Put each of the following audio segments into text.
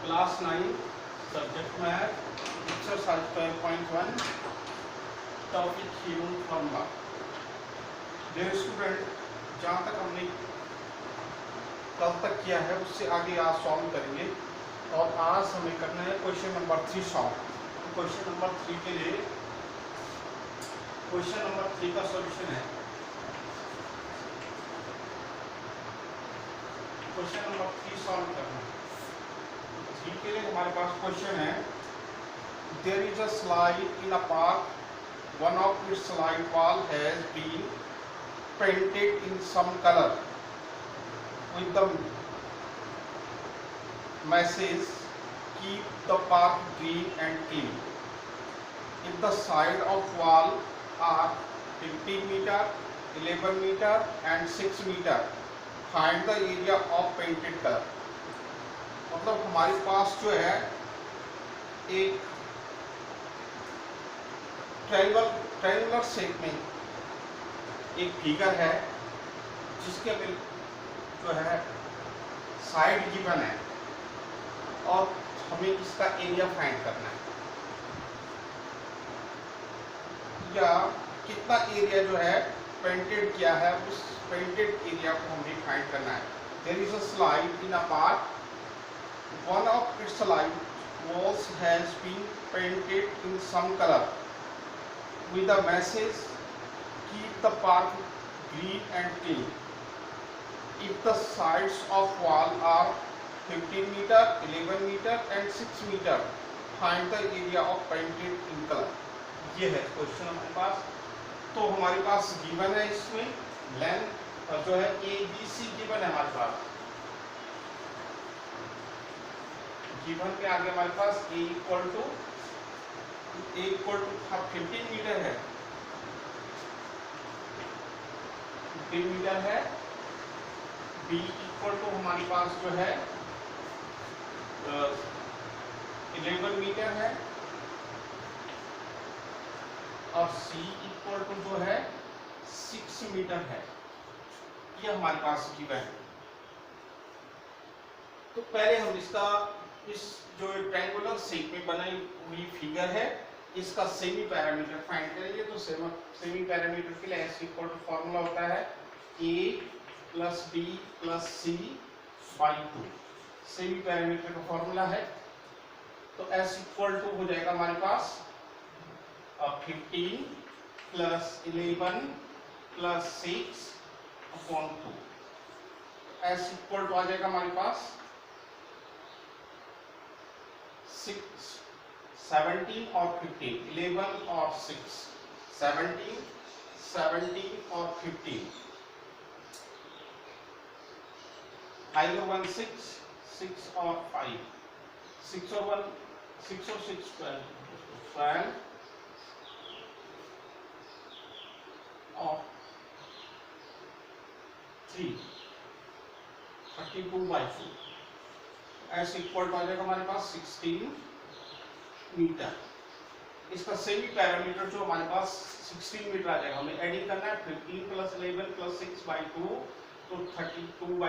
Class 9 subject math exercise 12.1 topic human formula. Dear student, जहाँ तक हमने कल तक किया है उससे आगे आज सॉल्व करेंगे और आज हमें करना है question number 3 solve. Question number 3 के लिए क्वेश्चन नंबर 3 का सॉल्यूशन है क्वेश्चन नंबर 3 सॉल्व करना है। 3 के लिए हमारे पास क्वेश्चन है, there is a slide in a park, one of its slide wall has been painted in some colour with the message keep the park green and clean. If the side of wall are 15 meter, 11 meter and 6 meter, find the area of painted color. मतलब हमारे पास जो है एक triangular shape में एक figure है जिसके जो है साइड गिवन है और हमें इसका एरिया फाइंड करना है, या कितना एरिया जो है पेंटेड किया है उस पेंटेड एरिया को हमें फाइंड करना है। There is a slide in a park, one of its slide walls has been painted in some colour with a message keep the park green and clean. If the sides of wall are 15 meter, 11 meter and 6 meter, find the area of painted in color. ये है question हमारे पास। तो हमारे पास given है इसमें length और जो है ABC गिवन है हमारे पास। गिवन के आगे हमारे पास A इक्वल टू 15 मीटर है, 15 मीटर है। B इक्वल टू हमारे पास जो है 11 मीटर है और C इक्वल टू जो है 6 मीटर है। ये हमारे पास गिवन है। तो पहले हम इस जो ट्रायंगुलर शेप में बनाई हुई फिगर है इसका सेमी पैरामीटर फाइंड करेंगे। तो सेमी पैरामीटर के लिए S इक्वल टू फॉर्मूला होता है A plus B plus C by 2, semi parameter का फॉर्मूला है। तो S इक्वल टू हो जाएगा हमारे पास 15 plus 11 plus 6 upon 2। S equal to आ जाएगा हमारे पास 17 और 15, 11 और 6, 17 और 15, 5 और 1 6, 6 और 5, 6 और 6 12 और 3 32/4। S इक्वल टू आ जाएगा हमारे पास 16 मीटर। इसका सेमी पैरामीटर जो हमारे पास 16 मीटर आ जाएगा। हमें एडिंग करना है 15 प्लस 11 प्लस 6/2 तो 32/2,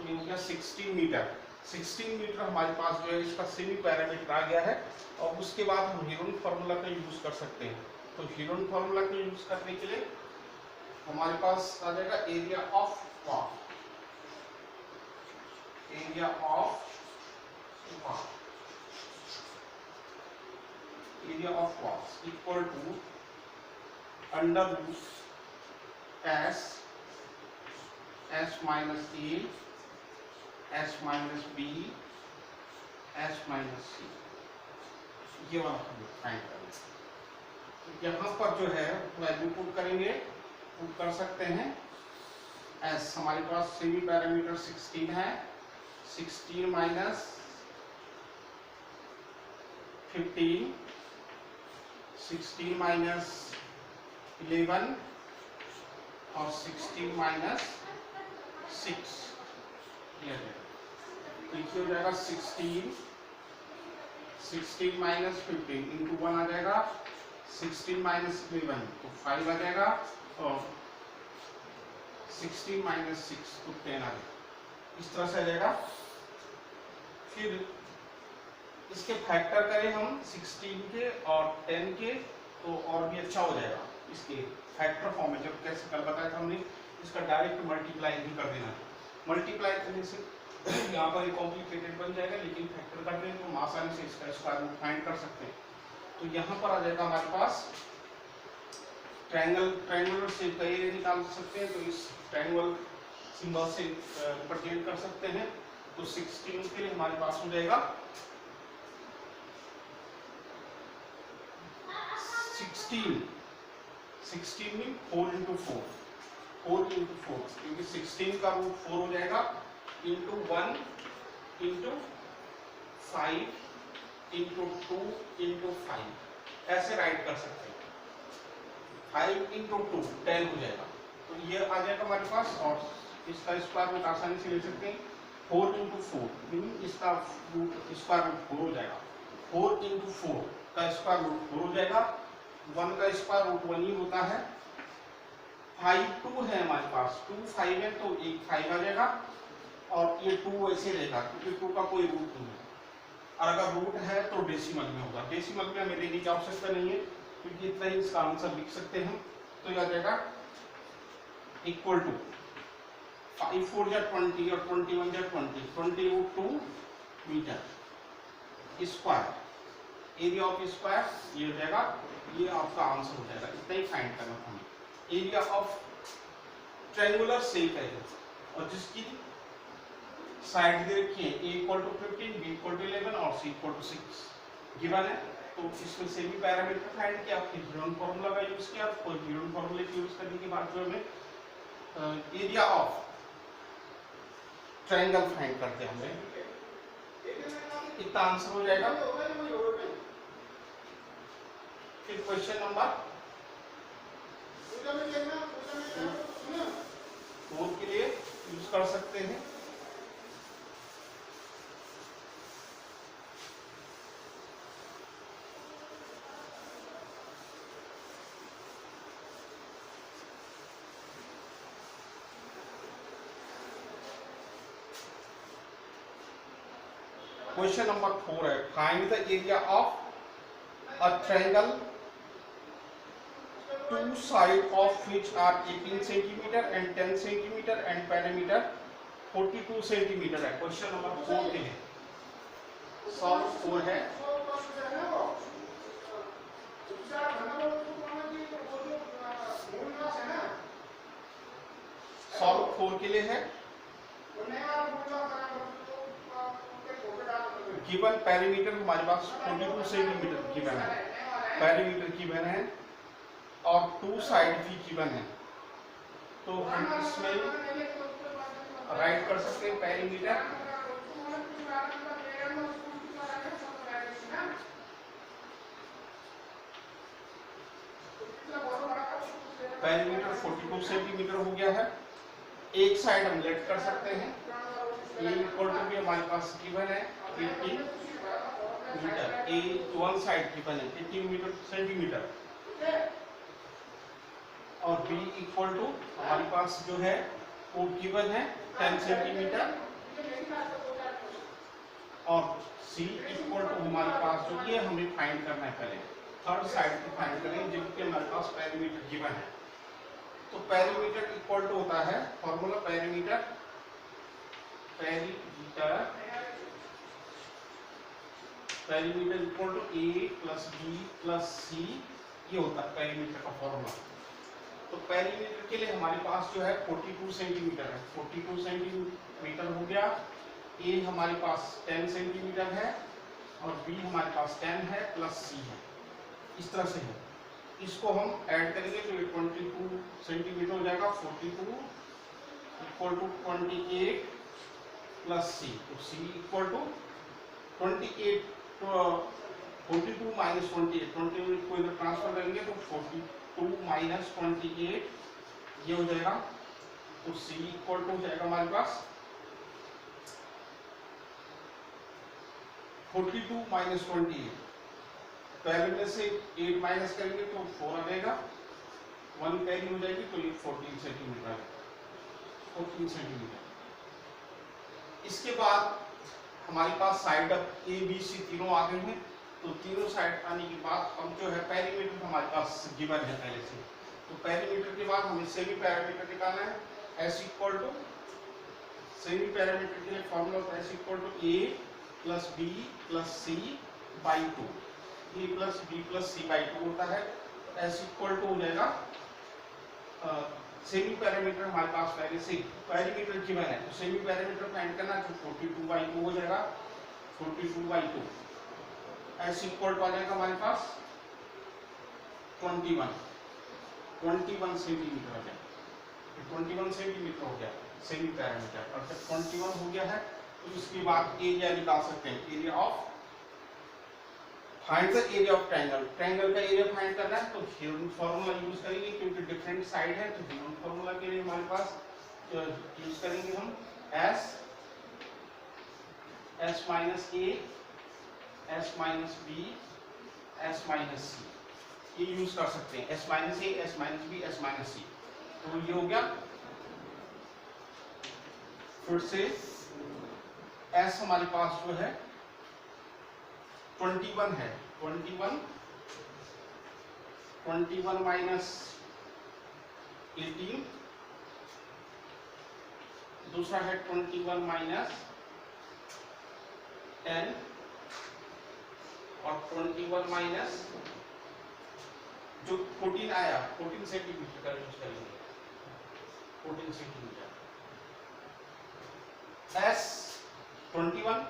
ये हो गया 16 मीटर। 16 मीटर हमारे पास जो है इसका सेमी पैरामीटर आ गया है और उसके बाद हम हीरोन फार्मूला का यूज कर सकते हैं। तो हीरोन फार्मूला का यूज करने के लिए हमारे पास आ जाएगा area of wall, area of wall equal to under root S minus A, S minus B, S minus C। ये वाला हम फाइंड करेंगे। यहाँ पर जो है वैल्यू पुट करेंगे, पुट कर सकते हैं। S हमारे पास सेमी पैरामीटर 16 है, 16 माइनस 15, 16 माइनस 11 और 16 माइनस 6, तो ये हो जाएगा 16 माइनस 15 इंटू 1 आ जाएगा 16 माइनस 11 तो 5 आ जाएगा और 16 माइनस 6 तो 10 आ जाएगा। इस तरह से आ जाएगा। फिर इसके फैक्टर करें हम 16 के और 10 के तो और भी अच्छा हो जाएगा। इसके फैक्टर फॉर्म में जब कैसे कल बताया था हमने, इसका डायरेक्ट मल्टीप्लाई भी कर देना। मल्टीप्लाई करने से यहाँ पर कॉम्प्लिकेटेड बन जाएगा, लेकिन फैक्टर करते हैं तो हम आसानी से इसका स्क्वायर रूट फाइंड कर सकते हैं। तो यहाँ पर आ जाएगा हमारे पास ट्रायंगुलर शेप का एरिया निकाल सकते हैं, तो इस ट्रायंगल सिंबल से रिप्रेजेंट कर सकते हैं। तो 16 के लिए हमारे पास हो जाएगा 16 में 4 into 4, क्योंकि 16 का रूट 4 हो जाएगा, इंटू 1 इंटू 5 इंटू 2 इंटू 5 ऐसे राइट कर सकते हैं। 5 इंटू 2 10 हो जाएगा, तो ये आ जाएगा हमारे पास। और इसका स्क्वायर रूट आसानी से ले सकते हैं। 4 इंटू 4 इसका रूट स्क्वायर रूट 4 हो जाएगा। 4 इंटू 4 का स्क्वायर रूट 4 हो जाएगा। 1 का स्क्वायर रूट 1 ही होता है। 5 2 है हमारे पास, 2 5 है तो एक 5 आ जाएगा, और ये 2 ऐसे रहेगा क्योंकि 2 का कोई रूट नहीं है। और अगर रूट है तो डेसिमल में होगा। डेसिमल में हमें लेने की आवश्यकता नहीं है क्योंकि इतना ही इसका आंसर लिख सकते हैं हम। तो ये आ जाएगा इक्वल टू 5 4 जा 20 और 21 जा 20 root 2 metre square. Area of square ये हो जाएगा, ये आपका आंसर हो जाएगा। इतना ही फाइंड करना हमें। एरिया ऑफ ट्रायंगुलर शेप है और जिसकी साइड दे रखी है, a equal to 15, b equal to 11 और c इक्वल टू 6 गिवन है। तो इसमें से भी पैरामीटर फाइंड किया, आपके गिवन फॉर्मूला का यूज किया। तो गिवन फॉर्मूले का यूज करने के बाद जो हमें एरिया ऑफ ट्रायंगल फाइंड करते हैं हमने, इतना आंसर हो जाएगा। फिर क्वेश्चन नंबर 4 के लिए यूज कर सकते हैं। क्वेश्चन नंबर 4 है, find the area of a triangle two sides of which are 18 centimeter and 10 centimeter and perimeter 42 centimeter है। क्वेश्चन नंबर 4 के लिए सॉल्व 4 है। सॉल्व 4 के लिए है। गिवन पेरीमीटर हमारे पास 42 सेंटीमीटर गिवन है, पेरीमीटर गिवन है और 2 साइड भी गिवन है। तो हम इसमें राइट कर सकते हैं पेरीमीटर पेरीमीटर 42 सेंटीमीटर हो गया है। एक साइड हम लेट कर सकते हैं, ये इक्वल टू भी हमारे पास गिवन है 18 मीटर। ए वन साइड गिवन है 18 मीटर सेंटीमीटर और बी इक्वल टू हमारे पास जो है वो गिवन है 10 सेंटीमीटर और सी इक्वल टू हमारे पास जो ये हमें फाइंड करना है। पहले थर्ड साइड को फाइंड करें जिनके हमारे पास पेरीमीटर गिवन है। तो पेरीमीटर इक्वल टू होता है formula perimeter equal to A plus B plus c, ये होता है पेरीमीटर का फॉर्मूला। तो पेरीमीटर के लिए हमारे पास जो है 42 सेंटीमीटर है, 42 सेंटीमीटर हो गया। ए हमारे पास 10 सेंटीमीटर है और बी हमारे पास 10 है प्लस सी है, इस तरह से है। इसको हम ऐड करेंगे तो ये 22 सेंटीमीटर हो जाएगा। 42 इक्वल टू 28 प्लस सी, तो सी इक्वल टू 28 42 माइनस 28 को इधर ट्रांसफर करेंगे तो 42 माइनस 28 ये हो जाएगा। तो सी इक्वल टू हो जाएगा हमारे पास 42 माइनस 28, पहले में से 8 माइनस करेंगे तो 4 आ जाएगा, 1 कैरी हो जाएगी तो ये 14 सेंटीमीटर है, 14 सेंटीमीटर। इसके बाद हमारे पास साइड ए बी सी तीनों आ गए हैं। तो तीनों साइड आने के बाद अब जो है पेरीमीटर हमारे पास गिवन है पहले से। तो पेरीमीटर के बाद हमें सेमी पैरामीटर निकालना है। S equal to semi parameter के लिए फॉर्मूला होता है S equal to A plus B plus C by two. A plus B plus C by two होता है। एस इक्वल टू हो जाएगा सेमी पैरामीटर हमारे पास पहले से पैरामीटर गिवन है, तो सेमी पैरामीटर फाइंड करना तो 42/2 हो जाएगा। 42/2 एस इक्वल टू आ जाएगा हमारे पास 21 सेंटीमीटर हो जाएगा। 21 सेंटीमीटर हो गया सेमी पैरामीटर। और जब 21 हो गया है तो इसके बाद एरिया निकाल सकते हैं। Area of find the area of triangle. Triangle का एरिया फाइंड करना है तो ह्यूमन फार्मूला यूज करेंगे, क्योंकि डिफरेंट साइड है तो ह्यूमन फार्मूला के लिए हमारे पास यूज करेंगे हम s minus a s minus b s minus c, ये यूज कर सकते हैं। s minus a s minus b s minus c. तो ये हो गया। फिर से s हमारे पास जो है 21 है। 21 माइनस 18, दूसरा है 21 माइनस 10 और 21 माइनस जो 14 आया 14 सेंटीमीटर का यूज करेंगे। 14 सेंटीमीटर s 21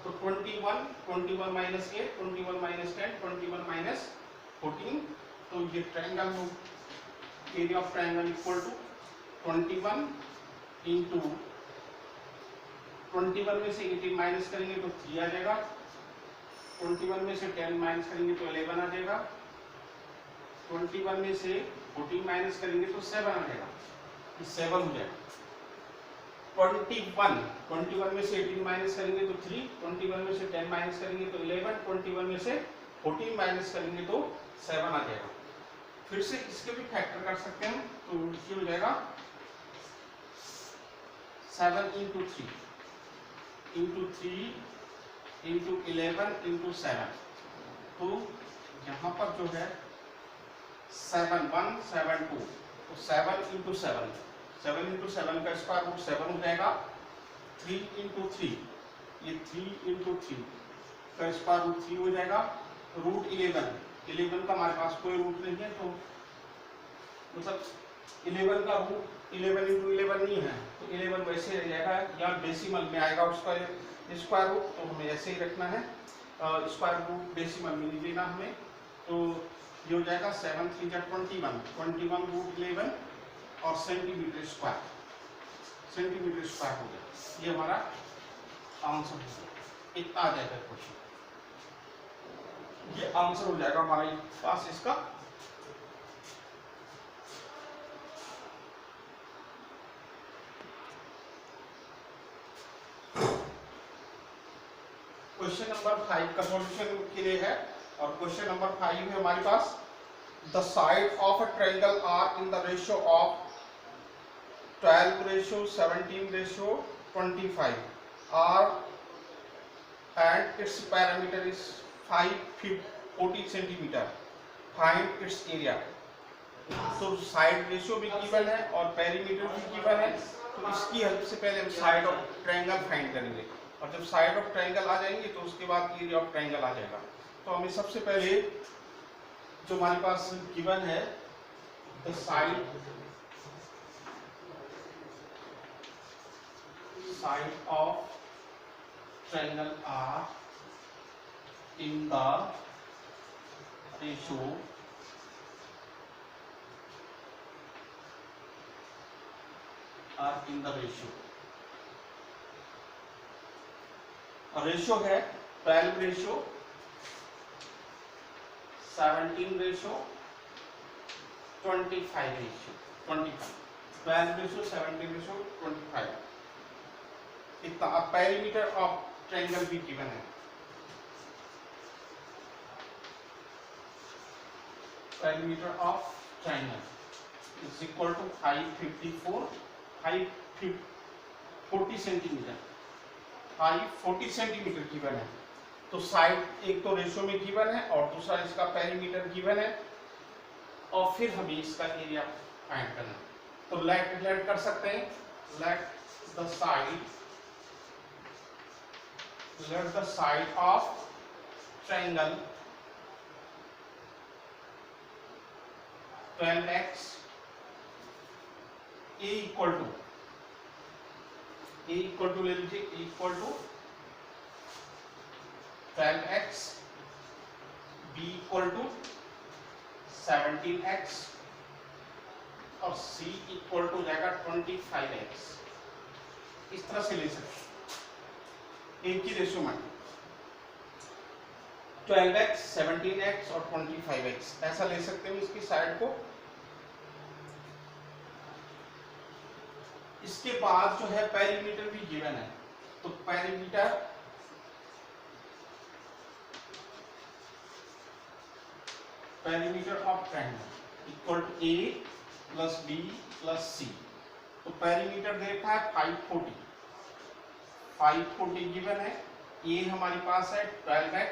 तो 21 माइनस 8, 21 माइनस 10, 21 माइनस 14। तो ये ट्रायंगल में area of triangle equal to 21 into 21 में से 18 माइनस करेंगे तो 3 आ जाएगा। 21 में से 10 माइनस करेंगे तो 11 आ जाएगा। 21 में से 14 माइनस करेंगे तो 7 आ जाएगा। 7 हो जाएगा। 21 में से 18 माइनस करेंगे तो 3, 21 में से 10 माइनस करेंगे तो 11, 21 में से 14 माइनस करेंगे तो 7 आ जाएगा। फिर से इसके भी फैक्टर कर सकते हैं, तो ये हो जाएगा 7 इंटू 3 इंटू 11 इंटू 7। तो यहाँ पर जो है 7 1 7 2, तो 7 इंटू 7 का स्क्वायर रूट 7 हो जाएगा। 3 इंटू 3, ये 3 इंटू 3 का स्क्वायर रूट 3 हो जाएगा। रूट 11 का हमारे पास कोई रूट नहीं है, तो मतलब 11 का रूट 11 इंटू 11 नहीं है, तो 11 वैसे रह जाएगा या डेसिमल में आएगा उसका स्क्वायर रूट, तो हमें ऐसे ही रखना है। स्क्वायर रूट डेसिमल में नहीं लेना हमें। तो ये हो जाएगा 7 3 जा 21 रूट 11 और सेंटीमीटर स्क्वायर हो गया। ये हमारा आंसर हो गया। इतना आ जाएगा क्वेश्चन, ये आंसर हो जाएगा हमारे पास इसका। क्वेश्चन नंबर 5 का सॉल्यूशन के लिए है, और क्वेश्चन नंबर 5 है हमारे पास the side of a triangle are in the ratio of 12:17:25 R and its parameter is 40 centimeter. Find its area. तो साइड रेशियो भी गिवन है और पेरीमीटर भी गिवन है, तो इसकी हेल्प से पहले हम साइड ऑफ ट्रायंगल फाइंड करेंगे, और जब साइड ऑफ ट्रायंगल आ जाएंगे तो उसके बाद एरिया ऑफ ट्रायंगल आ जाएगा। तो हमें सबसे पहले जो हमारे पास गिवन है the side of triangle R in the ratio ratio है 12 ratio 17 ratio 25 ratio 12 ratio 17 ratio 25। इतना। अब पेरीमीटर ऑफ ट्रायंगल भी गिवन है। Perimeter of triangle is equal to 540 centimetre. Height 40 centimetre given है, तो साइड एक तो रेशो में गिवन है और दूसरा इसका पेरीमीटर गिवन है, और फिर हमें इसका एरिया फाइंड करना है। तो लेट कर सकते हैं, let the side of triangle 12x a equal to ले लीजिए, equal to 12x, b equal to 17x और c इक्वल टू जाएगा 25x। इस तरह से ले सकते एक ही रेशियो में 12x, 17x और 25x ऐसा ले सकते हैं इसकी साइड को। इसके बाद जो है पेरीमीटर भी गिवन है, तो perimeter of triangle equal to a plus b plus c। तो पेरीमीटर देखा है 540 गिवन है। a हमारे पास है 12x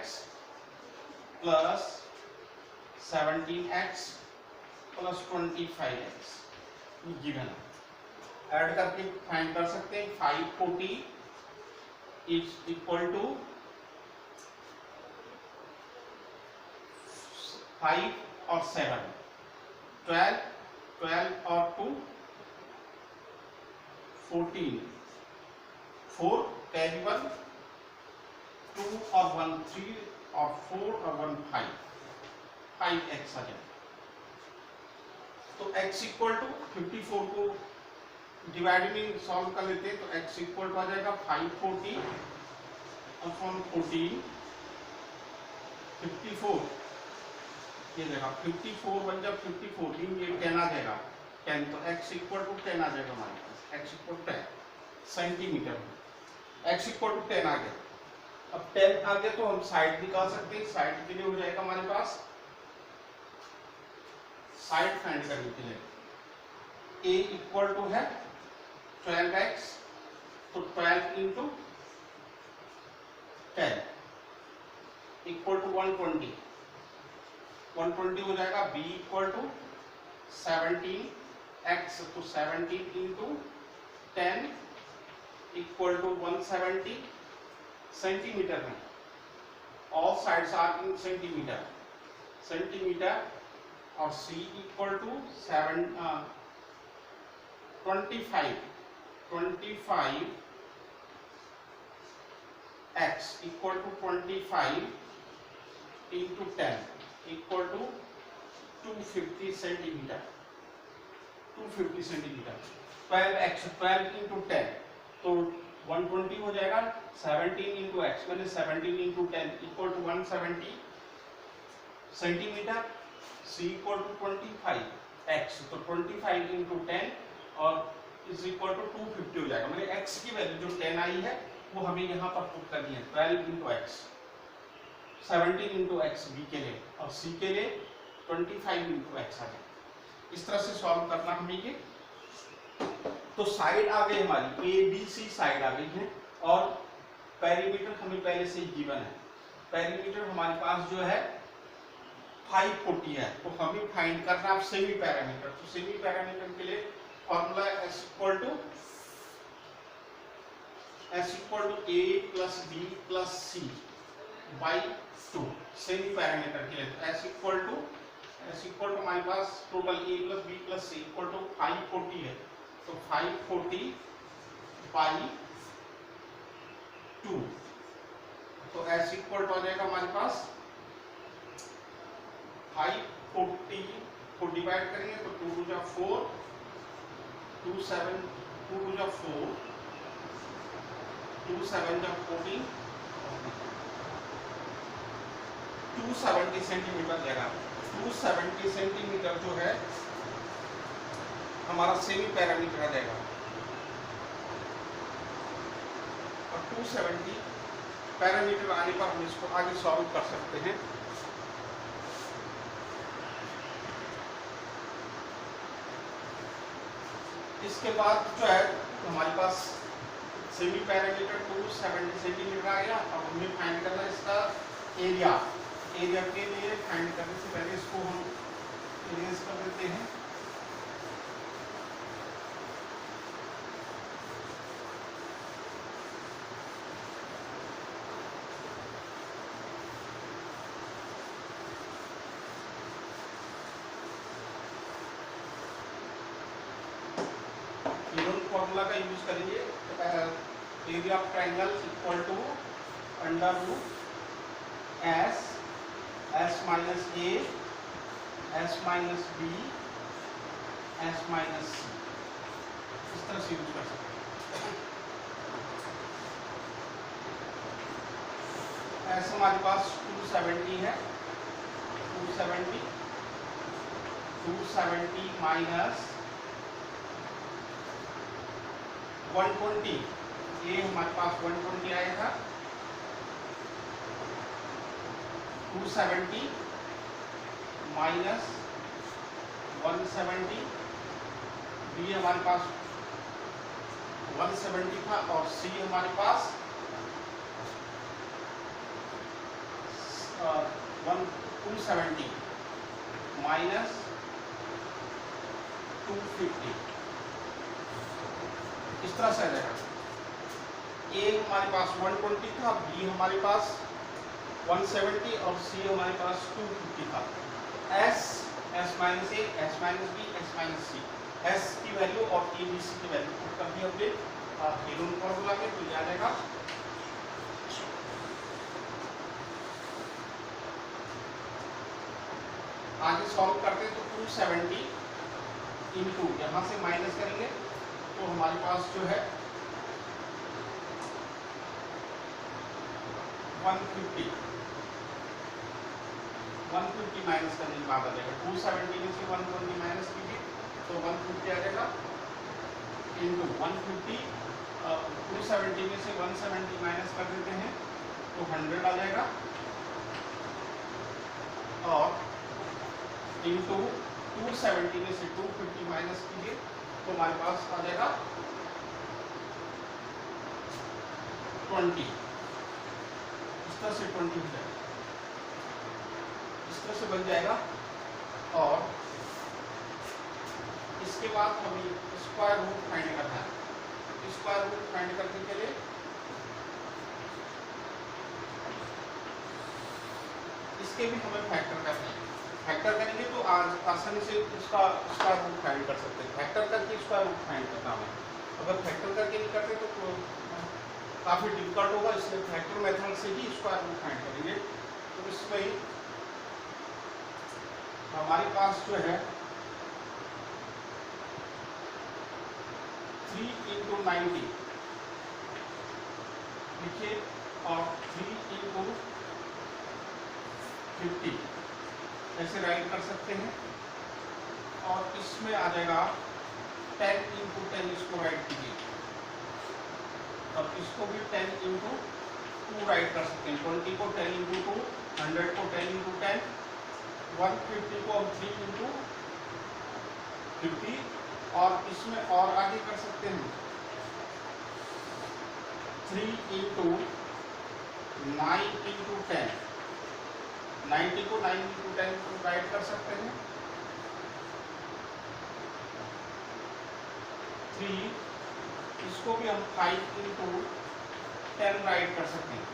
plus 17x plus 25x given है। ऐड करके फाइंड कर सकते हैं। 540 इज इक्वल टू 5 और 7, 12 और 2 14, 4 कैरी 1, 2 और 1 3 और 4 और 1 5x आ जाए। तो x इक्वल टू 54 को डिवाइड में सॉल्व कर लेते हैं, तो x इक्वल टू आ जाएगा 540 अपॉन 14 54, ये देखा 54 बन जब 54 ये 10 आ जाएगा 10, तो x इक्वल टू 10 आ जाएगा हमारे पास। x इक्वल टू 10 सेंटीमीटर में, x इक्वल टू 10 आ गया। अब 10 आ गया तो हम साइड निकाल सकते हैं। साइड के लिए हो जाएगा हमारे पास, साइड फाइंड करने के लिए a इक्वल टू है 12x, तो 12 इंटू 10 इक्वल टू 120 हो जाएगा। b इक्वल टू 17x, तो 17 इंटू 10 इक्वल टू 170 सेंटीमीटर में। All sides are in centimetre और c equal to 25 x equal to 25 into 10 equal to 250 centimetre. 12 into 10 तो 120 हो जाएगा। 17 इंटू एक्स मैंने 17 into 10 equal to 170 centimetre. c equal to 25x, तो 25 into 10 और is equal to 250 हो जाएगा। मैंने x की वैल्यू जो 10 आई है वो हमें यहाँ पर पुट करनी है। 12 into x, 17 into x B के लिए और c के लिए 25 इंटू एक्स आ जाए। इस तरह से सॉल्व करना हमें ये। तो साइड आ गई हमारी ए बी सी साइड आ गई है और पेरीमीटर हमें पहले से ही गिवन है। पेरीमीटर हमारे पास जो है 540 है, तो हमें फाइंड करना है सेमी पैरामीटर। तो सेमी पैरामीटर के लिए formula s equal to a plus b plus c by 2। Semi parameter के लिए s इक्वल टू हमारे पास total a plus b plus c equal to 540 है, तो 540 बाई 2, तो s इक्वल टू आ जाएगा हमारे पास 540 को डिवाइड करेंगे तो 2 टू जा 4, 2 7 2 टू जा 4, 2 7 जा 14, 270 सेंटीमीटर जाएगा। 270 सेंटीमीटर जो है हमारा सेमी पैरामीटर आ जाएगा और 270 पैरामीटर आने पर हम इसको आगे सॉल्व कर सकते हैं। इसके बाद जो है हमारे पास सेमी पैरामीटर 270 सेंटीमीटर आ गया। अब हमें फाइंड करना है इसका एरिया। एरिया के लिए फाइंड करने से पहले इसको हम इरेज कर देते हैं। फॉर्मूला का यूज करेंगे। Area of triangle equal to under root s minus A S minus b s minus c, इस तरह से यूज कर सकते हैं। एस हमारे पास 270 है, 270 माइनस 120, ये हमारे पास 120 आया था। 270 माइनस 170, बी हमारे पास 170 था और सी हमारे पास 270 माइनस 250, इस तरह से आ जाएगा। ए हमारे पास 120 था, बी हमारे पास 170 और सी हमारे पास 250 था। एस माइनस ए, S minus b, s minus c, s की वैल्यू और ए बी सी की वैल्यू पुट कर दी हमने हेलोन फॉर्मूला में, तो आ जाएगा आगे सॉल्व करते हैं। तो 270 इंटू यहाँ से माइनस करेंगे तो हमारे पास जो है 150 माइनस करने के बाद आ जाएगा। 270 में से 120 माइनस कीजिए तो 150 आ जाएगा इंटू 150, 270 में से 170 माइनस कर देते हैं तो 100 आ जाएगा और इंटू 270 में से 250 माइनस कीजिए तो हमारे पास आ जाएगा 20, इस तरह से 20 हो जाएगा, इस तरह से बन जाएगा। और इसके बाद हमें स्क्वायर रूट फाइंड करना है। स्क्वायर रूट फाइंड करने के लिए इसके भी हमें फैक्टर करना है। फैक्टर करेंगे तो आसानी से इसका स्क्वायर रूट फाइंड कर सकते हैं। फैक्टर करके स्क्वायर रूट फाइंड करना है। अगर फैक्टर करके नहीं करते तो काफ़ी डिफिकल्ट होगा, इसलिए फैक्टर मेथड से ही स्क्वायर रूट फाइंड करेंगे। तो इसमें हमारे पास जो है 3 इंटू 90 लिखिए और 3 इंटू 50 ऐसे राइट कर सकते हैं। और इसमें आ जाएगा 10 इंटू 10, इसको राइट कीजिए। अब इसको भी 10 इंटू 2 राइट कर सकते हैं। 20 को 10 इंटू 2, 100 को 10 इंटू 10, 150 को हम 3 इंटू 50 और इसमें और आगे कर सकते हैं 3 इंटू 9 इंटू 10, 90 को 9 इंटू 10 राइट कर सकते हैं। 3, इसको भी हम 5 इंटू 10 राइट कर सकते हैं।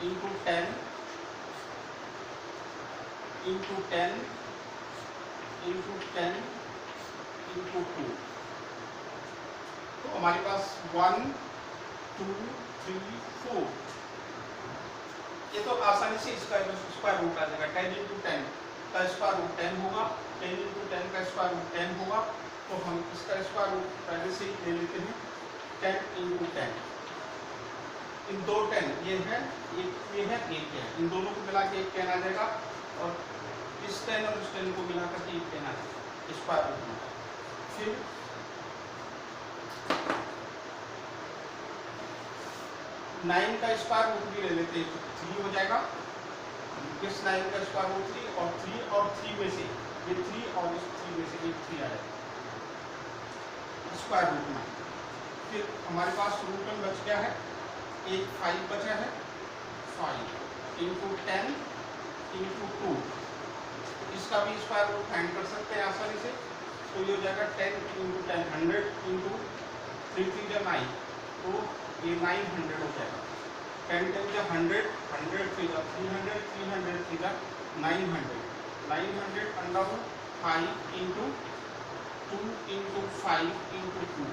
इंटू 10 इंटू 10 इंटू 10 इंटू 2, तो हमारे पास 1 2 3 4, ये तो आसानी से इसका स्क्वायर रूट आ जाएगा। 10 इंटू 10 का स्क्वायर रूट 10 होगा, 10 इंटू 10 का स्क्वायर रूट 10 होगा। तो हम इसका स्क्वायर रूट पहले से ही ले लेते हैं 10 इंटू 10। इन दो 10 ये है, एक ये है, एक है, इन दोनों को मिला के एक 10 आ जाएगा और इस 10 और इस 10 को मिला करके एक 10 आ जाएगा स्क्वायर रूट में। फिर 9 का स्क्वायर रूट भी ले लेते हैं, 3 हो जाएगा। इस 9 का स्क्वायर रूट 3 और 3 और 3 में से ये 3 और इस 3 में से एक 3 आ जाएगा स्क्वायर रूट में। फिर हमारे पास रूट में बच गया है एक 5 बचा है, 5 इंटू 10 इंटू 2, इसका भी स्क्वायर रूट फाइंड कर सकते हैं आसानी से। तो ये हो जाएगा 10 इंटू 10 100 इंटू 3 3 जा 9, तो ये 900 हो जाएगा। 10 10 जा 100, 100 3 जा 300, 300 3 जा 900, 900 under root 5 into 2 into 5 into 2।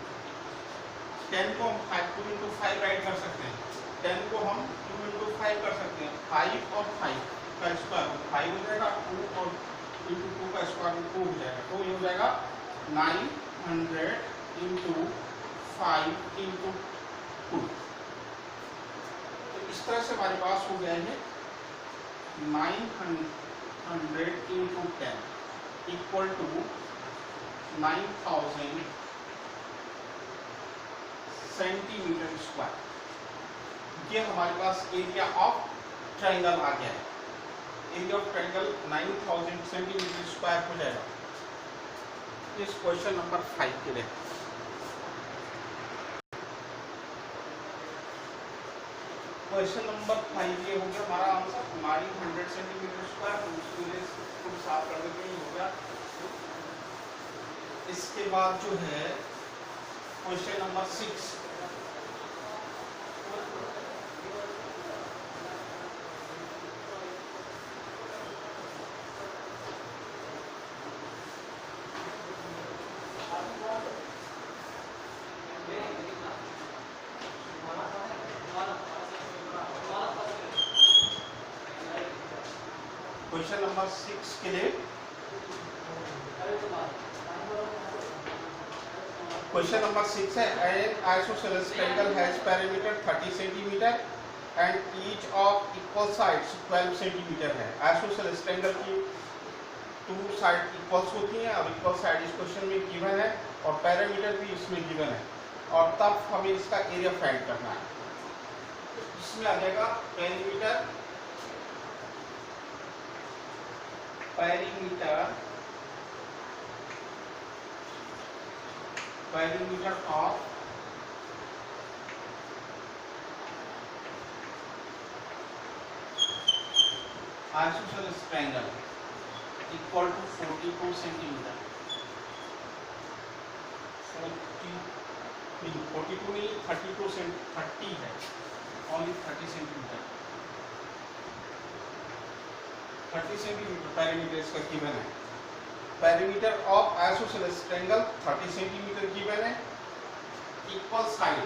10 को हम 2 इंटू 5 राइट कर सकते हैं, 10 को हम 2 इंटू 5 कर सकते हैं। 5 और 5 का स्क्वायर रूट 5 हो जाएगा, 2 और इंटू 2 का स्क्वायर रूट 2 हो जाएगा। तो ये हो जाएगा 900 इंटू 5 इंटू 2। तो इस तरह से हमारे पास हो गया है 900 into 10 equal to 9000 centimetre square. ये हमारे पास एरिया ऑफ ट्राइंगल आ गया है। Area of triangle 9000 centimetre square हो जाएगा। इस क्वेश्चन नंबर 5 के लिए क्वेश्चन नंबर 5 ये हो गया हमारा आंसर 900 सेंटीमीटर स्क्वायर। तो उसके लिए इसको साफ कर देते हैं, हो गया। इसके बाद जो है क्वेश्चन नंबर 6, क्वेश्चन नंबर 6 के लिए क्वेश्चन नंबर 6 है N isosceles triangle has perimeter 30 centimetre and each of equal sides 12 centimetre है। आइसोसेलेस ट्रायंगल की 2 साइड इक्वल्स होती हैं और इक्वल साइड इस क्वेश्चन में गिवन है और पेरीमीटर भी इसमें गिवन है और तब हमें इसका एरिया फाइंड करना है। इसमें आ जाएगा perimeter of isosceles triangle equal to 42 centimetre. 42 नहीं 32 30 है, ओनली 30 सेंटीमीटर। 30 सेंटीमीटर पेरीमीटर इसका गिवन है। Perimeter of isosceles triangle 30 centimetre given है। Equal side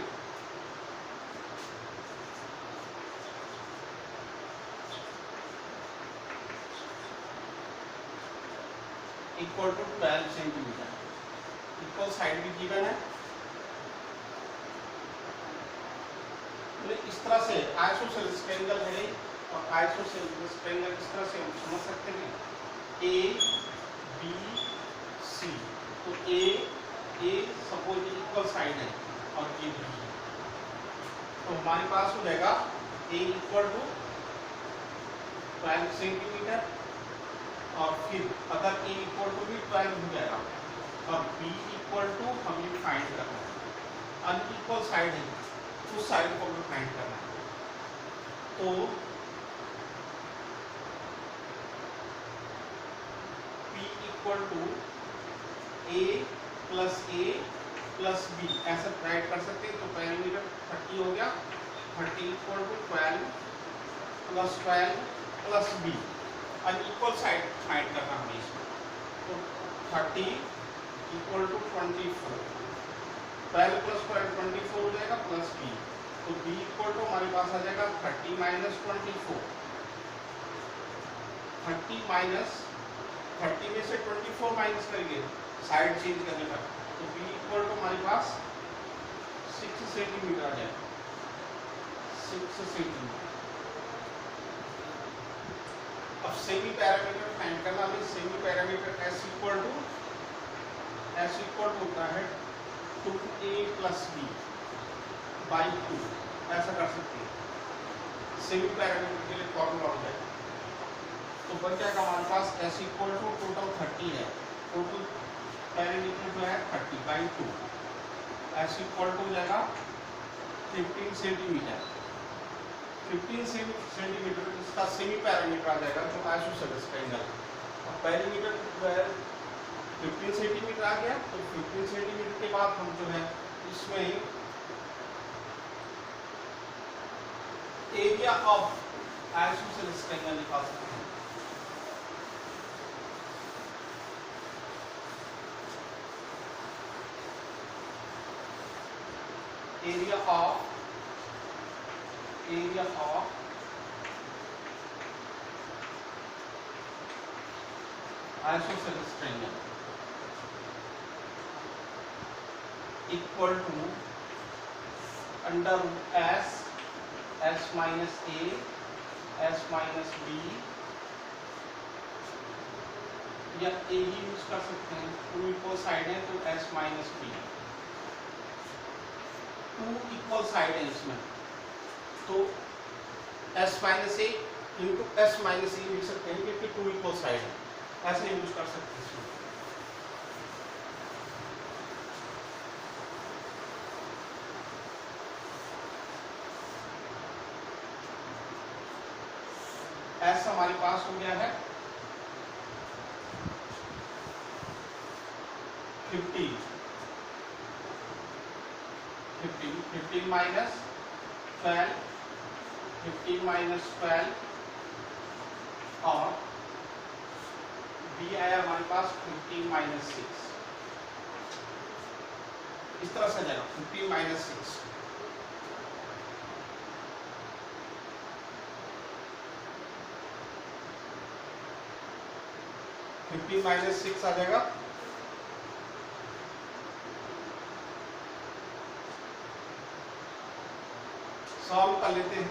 equal to 12 centimetre. Equal side भी गिवन है। इस तरह से आइसोसेलेस ट्रायंगल है और आइसोसेलेस ट्रायंगल इस तरह से हम समझ सकते हैं ए बी सी। तो ए सपोज इक्वल साइड है और ए बी, तो हमारे पास हो जाएगा ए इक्वल टू 12 सेंटीमीटर और फिर अगर ए इक्वल टू भी 12 हो जाएगा और बी इक्वल टू हमें फाइंड करना है। अनइक्वल साइड है, उस साइड को हमें फाइंड करना है। तो P equal to A plus B ऐसा राइट कर सकते हैं। तो पेरीमीटर 30 हो गया, 30 equal to 12 plus B। Unequal side find करना हमें इसमें। तो 30 इक्वल टू 24, 12 प्लस 24 हो जाएगा प्लस B। तो B इक्वल टू हमारे पास आ जाएगा 30 माइनस 24। 30 में से 24 माइनस करेंगे साइड चेंज करने पर, तो B इक्वल टू हमारे पास 6 सेंटीमीटर आ जाएगा। 6 सेंटीमीटर। अब सेमी पैरामीटर फाइंड करना है। Semi parameter S equal to होता है 2A प्लस B बाई 2, ऐसा कर सकते हैं। सेमी पैरामीटर के लिए फॉर्मूला हो जाएगा। तो बन जाएगा हमारे पास S इक्वल टू टोटल 30 है। टोटल पैरामीटर जो है 30 बाई 2। एस इक्वल टू हो जाएगा 15 सेंटीमीटर। 15 सेंटीमीटर इसका सेमी पैरामीटर आ जाएगा जो आइसोसेलेस का एंगल। अब पैरामीटर जो है 15 सेंटीमीटर आ गया, तो 15 सेंटीमीटर के बाद हम जो है इसमें एरिया ऑफ आइसोसेलेस का एंगल निकाल सकते हैं। Area of isosceles triangle equal to under S minus A S minus B, या ए ही यूज कर सकते हैं, टू इक्वल साइड है तो S minus B, two equal side है इसमें, तो S minus A into S minus A लिख सकते हैं क्योंकि टू इक्वल साइड है, ऐसे यूज कर सकते हैं इसमें। एस हमारे पास हो गया है 15 माइनस 12, 15 माइनस 12 और बी आया हमारे पास 15 माइनस 6, इस तरह से जाएगा 15 माइनस 6। माइनस 6 आ जाएगा, सॉल्व कर लेते हैं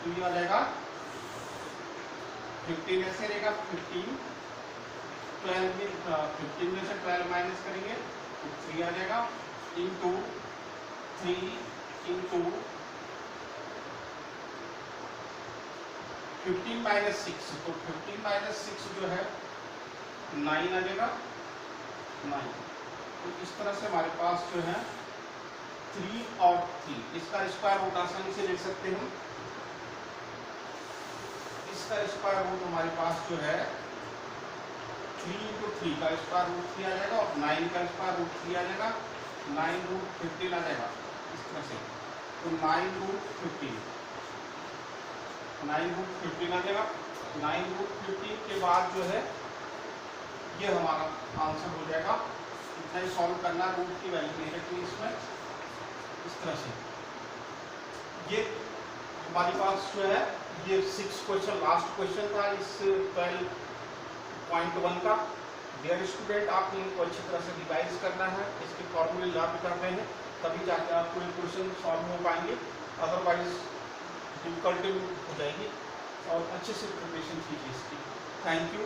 तो ये आ जाएगा 15 ऐसे रहेगा, 15 में से 12 माइनस करेंगे तो 3 आ जाएगा, इंटू 3 इंटू 15 माइनस 6, तो 15 माइनस 6 जो है 9 आ जाएगा, 9। तो इस तरह से हमारे पास जो है 3 और 3, इसका स्क्वायर रूट आसानी से ले सकते हैं। इसका स्क्वायर रूट हमारे पास जो है 3 इंटू 3 का स्क्वायर रूट 3 आ जाएगा और 9 का स्क्वायर रूट 3 आ जाएगा, 9 रूट 15 आ जाएगा इस तरह से, तो 9 रूट 15 आ जाएगा। 9 रूट 15 के बाद जो है ये हमारा आंसर हो जाएगा, इतना ही सॉल्व करना, रूट की वैल्यू नहीं रखनी इसमें, इस तरह से। ये हमारे पास जो है ये 6 क्वेश्चन लास्ट क्वेश्चन था इस 12.1 का। डियर स्टूडेंट, आपने इनको अच्छी तरह से रिवाइज करना है, इसके फॉर्मूले याद करने हैं, तभी जाके आपको ये क्वेश्चन सॉल्व हो पाएंगे, अदरवाइज डिफिकल्टी हो जाएगी। और अच्छे से प्रिपरेशन कीजिए इसकी। Thank you.